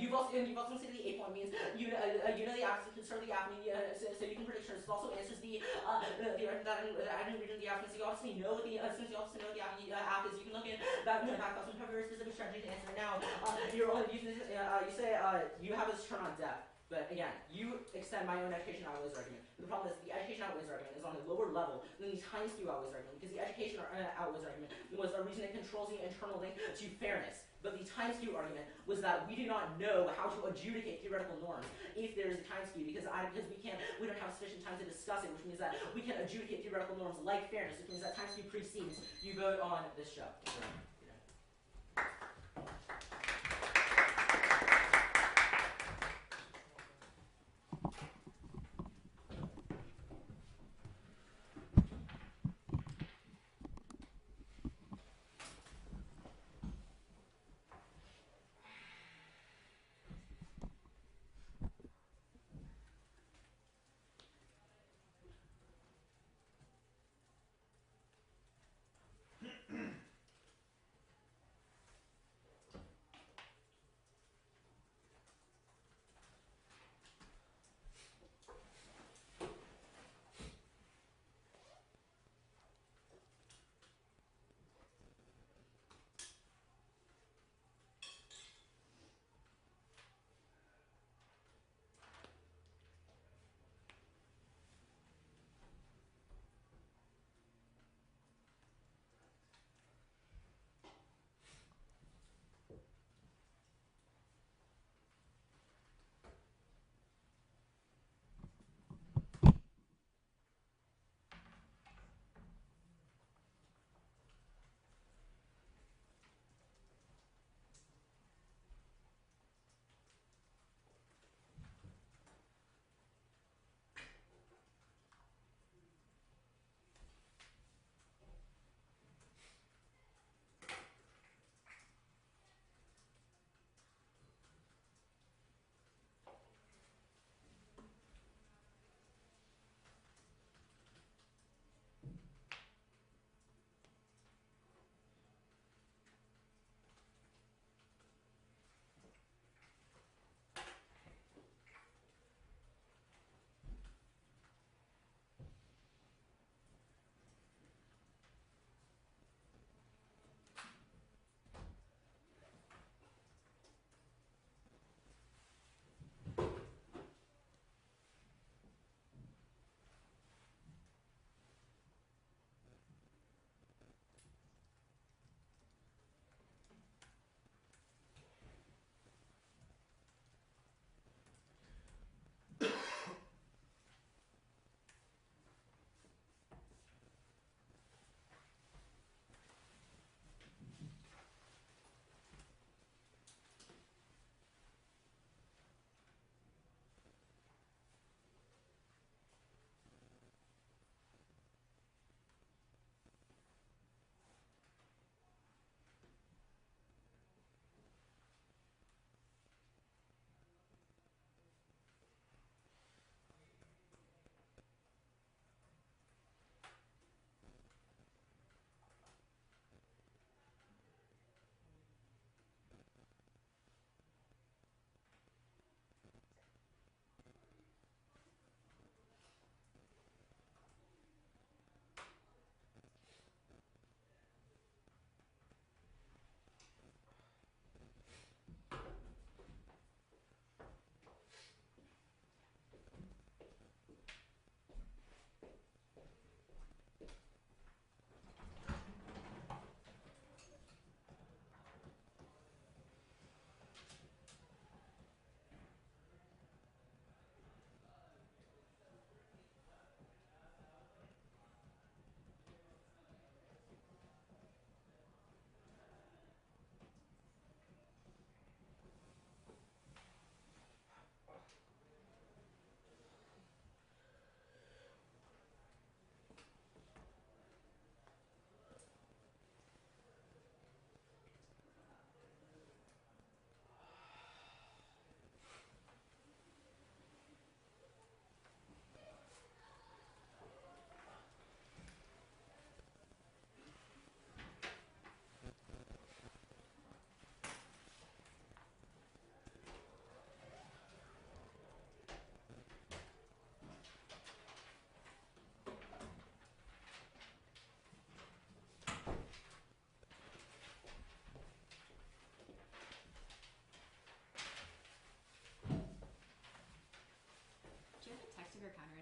You've also considered the 8-point means you know the after so you can predict trends. It also answers the region of the app. Since you obviously know what the app is, you can look in that some very specific strategy to answer. Now you're only using you say you have us turn on depth. But again, you extend my own education outweighs argument. But the problem is the education outweighs argument is on a lower level than the time skew outweighs argument, because the education outweighs argument was a reason it controls the internal link to fairness. But the time skew argument was that we do not know how to adjudicate theoretical norms if there is a time skew, because we don't have sufficient time to discuss it, which means that we can't adjudicate theoretical norms like fairness, which means that time skew precedes you vote on this show. So,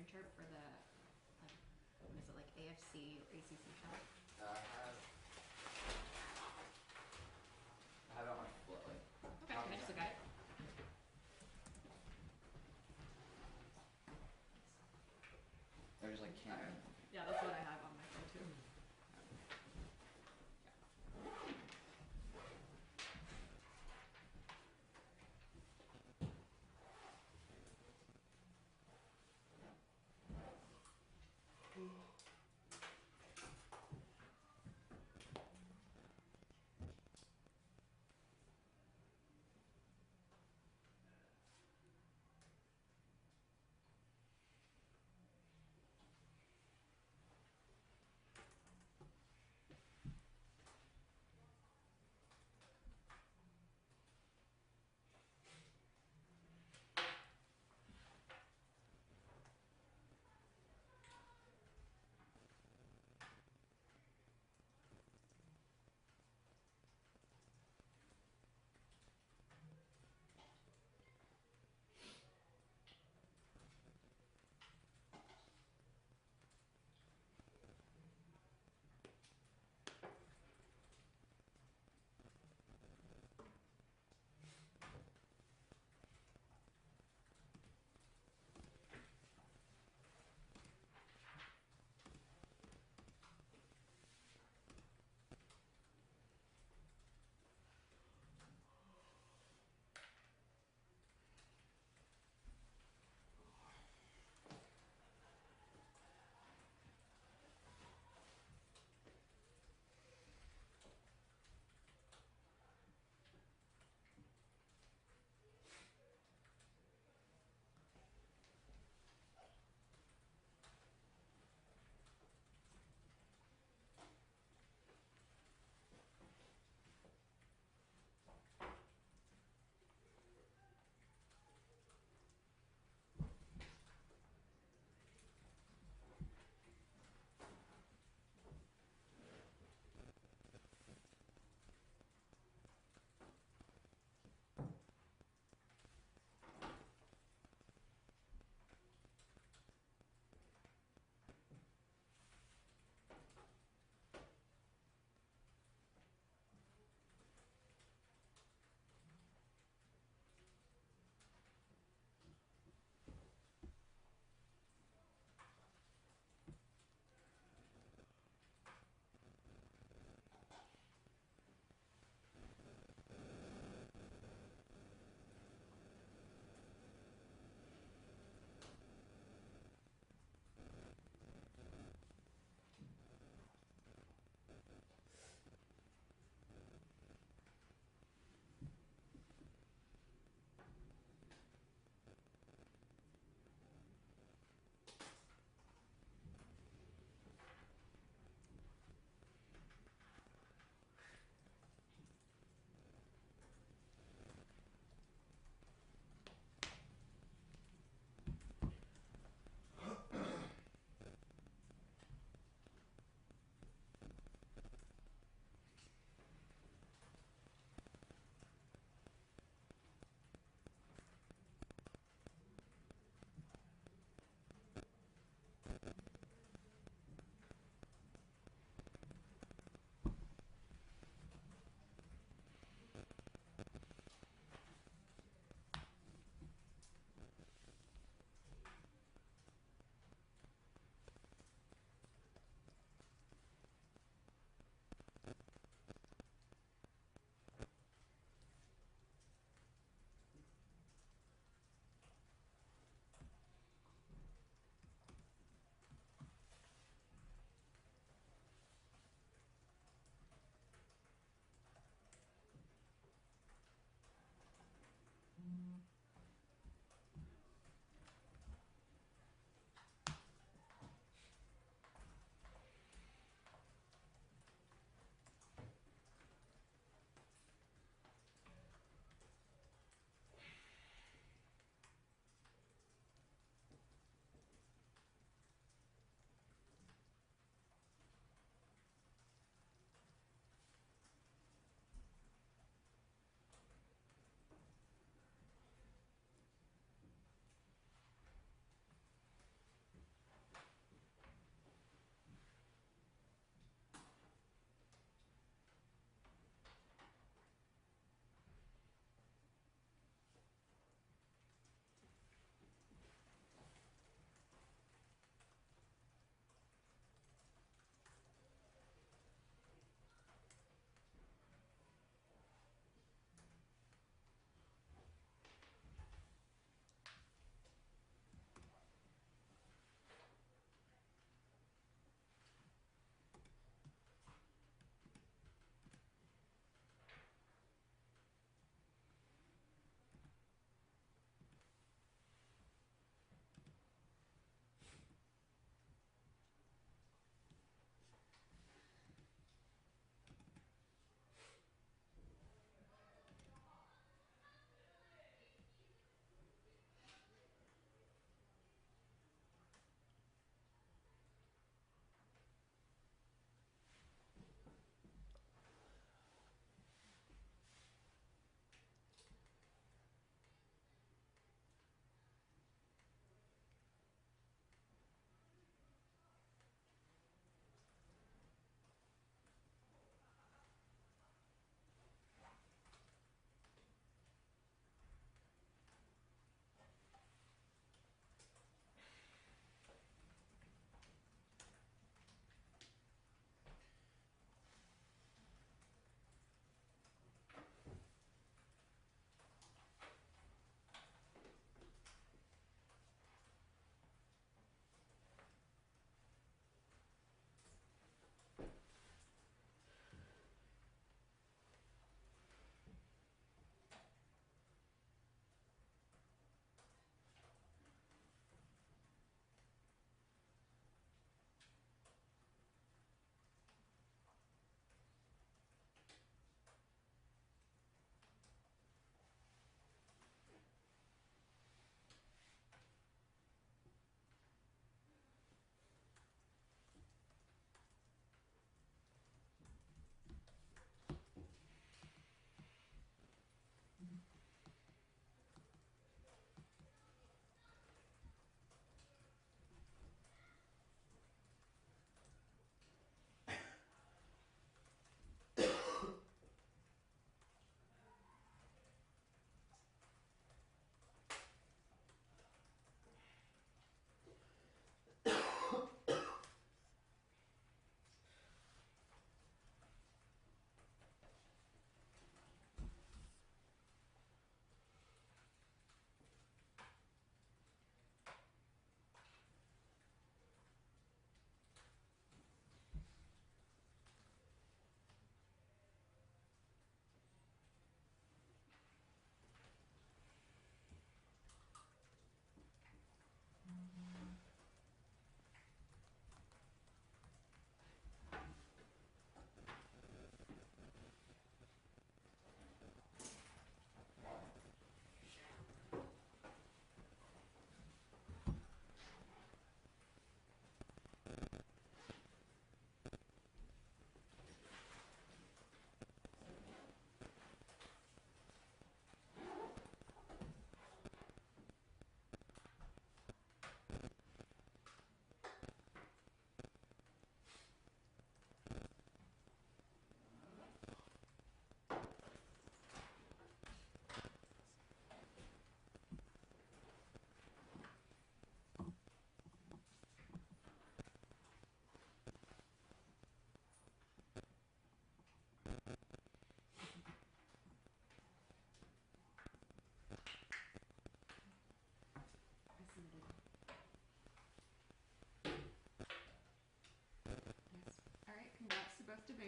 printer for the, what is it, like AFC or ACC shop? I have it on my foot, like. Okay, can I just look at it? They're just like Canon. Yeah, that's what I have on my phone too.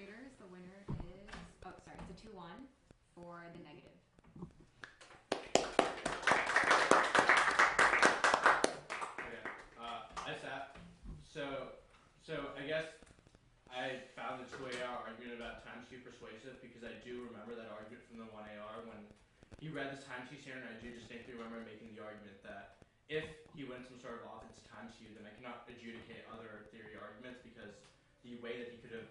debaters, the winner is, oh sorry, it's a 2-1 for the negative. Okay. I sat. So I guess I found the 2AR argument about time skew persuasive because I do remember that argument from the 1AR when he read this time skew standard. I do distinctly remember making the argument that if he wins some sort of offense time skew, then I cannot adjudicate other theory arguments because the way that he could have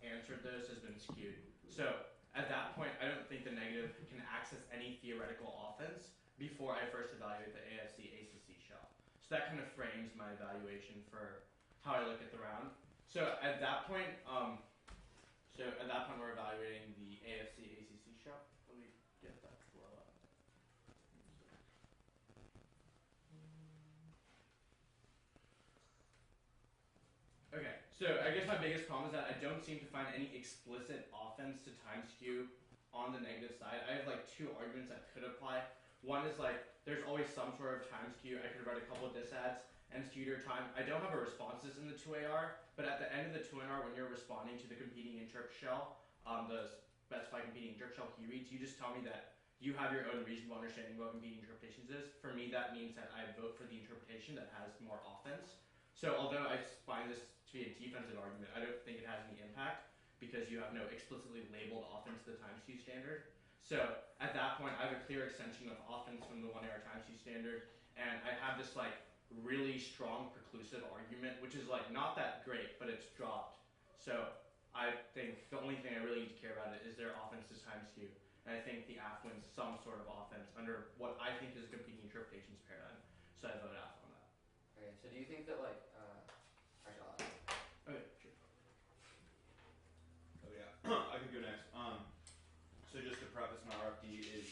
answered those has been skewed. So at that point, I don't think the negative can access any theoretical offense before I first evaluate the AFC-ACC shell. So that kind of frames my evaluation for how I look at the round. So at that point, we're evaluating the AFC-ACC shell. Let me get that flow up. Okay, so I guess my biggest problem is that I don't seem to find any explicit offense to time skew on the negative side. I have like two arguments that could apply. One is like there's always some sort of time skew. I could write a couple of disads and skewed your time. I don't have a responses in the 2AR, but at the end of the 2NR, when you're responding to the competing interp shell, the specified competing interp shell he reads, you just tell me that you have your own reasonable understanding of what competing interpretations is. For me, that means that I vote for the interpretation that has more offense. So although I find this to be a defensive argument, I don't think it has any impact because you have no explicitly labeled offense to the time skew standard. So at that point, I have a clear extension of offense from the 1AR time skew standard, and I have this like really strong preclusive argument, which is like not that great, but it's dropped. So I think the only thing I really need to care about it is their offense to time skew. And I think the AF wins some sort of offense under what I think is a competing interpretations paradigm. So I vote AF on that. Okay, so do you think that like, actually I'll ask. Okay, sure. Oh yeah, I could go next. So just to preface my RFD is,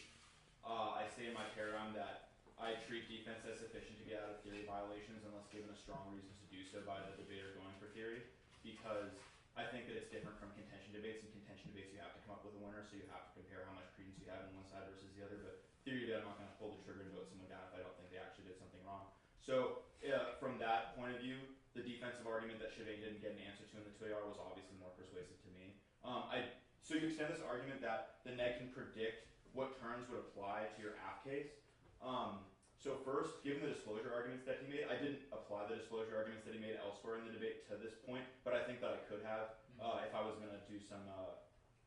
I say in my paradigm that I treat defense as sufficient to get out of theory violations unless given a strong reason to do so by the debater going for theory, because I think that it's different from contention debates. In contention debates, you have to come up with a winner, so you have to compare how much credence you have in one side versus the other. But theory debate, I'm not going to pull the trigger and vote someone down if I don't think they actually did something wrong. So from that point of view, the defensive argument that Chavez didn't get an answer to in the 2AR was obviously more persuasive to me. So you extend this argument that the neg can predict what terms would apply to your AF case. So first, given the disclosure arguments that he made, I didn't apply the disclosure arguments that he made elsewhere in the debate to this point, but I think that I could have if I was going to do some,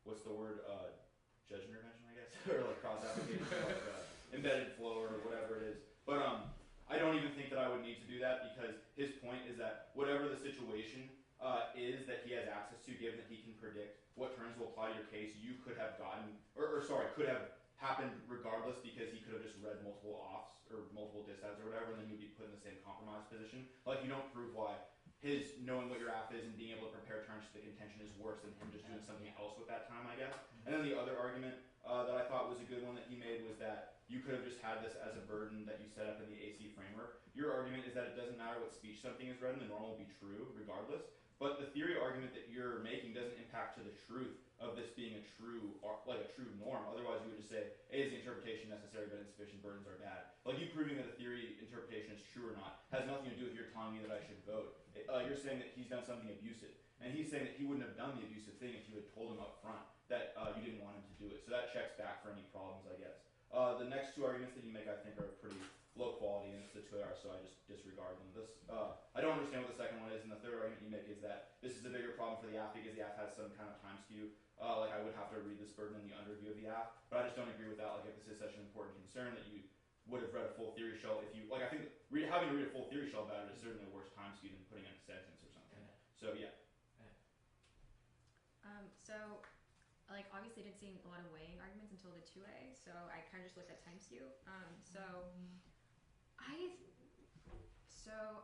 what's the word, judge intervention, I guess, or like cross-application, like embedded flow or whatever it is. But I don't even think that I would need to do that because his point is that whatever the situation is that he has access to, given that he can predict what terms will apply to your case, you could have gotten, could have happened regardless because he could have just read multiple offs or multiple disads or whatever, and then you'd be put in the same compromise position. Like, you don't prove why his knowing what your AF is and being able to prepare terms to the contention is worse than him just doing something else with that time, I guess. And then the other argument that I thought was a good one that he made was that you could have just had this as a burden that you set up in the AC framework. Your argument is that it doesn't matter what speech something is read in, the norm will be true regardless. But the theory argument that you're making doesn't impact to the truth of this being a true norm. Otherwise, you would just say, A is the interpretation necessary, but insufficient burdens are bad. Like, you proving that a theory interpretation is true or not has nothing to do with your telling me that I should vote. You're saying that he's done something abusive. And he's saying that he wouldn't have done the abusive thing if you had told him up front that you didn't want him to do it. So that checks back for any problems, I guess. The next two arguments that you make, I think, are pretty low quality, and it's the 2AR, so I just disregard them. I don't understand what the second one is, and the third argument you make is that this is a bigger problem for the AF because the AF has some kind of time skew. Like, I would have to read this burden in the underview of the AF, but I just don't agree with that. Like, if this is such an important concern that you would have read a full theory shell, if you, like, I think having to read a full theory shell about it is certainly a worse time skew than putting in a sentence or something. So, yeah. So, like, obviously I didn't see a lot of weighing arguments until the 2A, so I kind of just looked at time skew.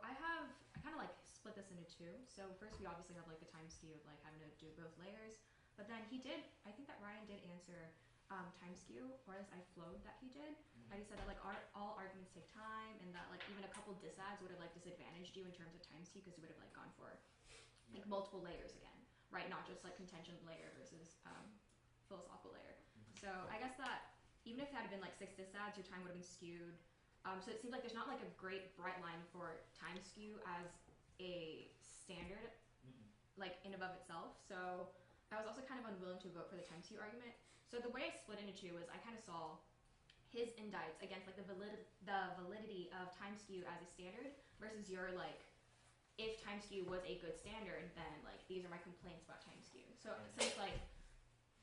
I kind of like split this into two. So first we obviously have like the time skew of like having to do both layers, but then I think that Ryan did answer time skew, or as I flowed that he did. And he said that like all arguments take time, and that like even a couple disads would have like disadvantaged you in terms of time skew because you would have like gone for like multiple layers again, right? Not just like contention layer versus philosophical layer. So I guess that even if it had been like 6 disads, your time would have been skewed. So it seems like there's not like a great bright line for time skew as a standard, like in and of itself. So I was also kind of unwilling to vote for the time skew argument. So the way I split into two was I kind of saw his indicts against like the validity of time skew as a standard versus your like, if time skew was a good standard, then like these are my complaints about time skew. So since like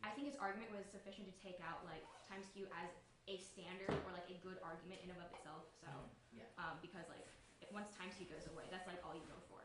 I think his argument was sufficient to take out like time skew as a standard or like a good argument in and of itself. So Yeah. because like once time skew goes away, that's like all you go for.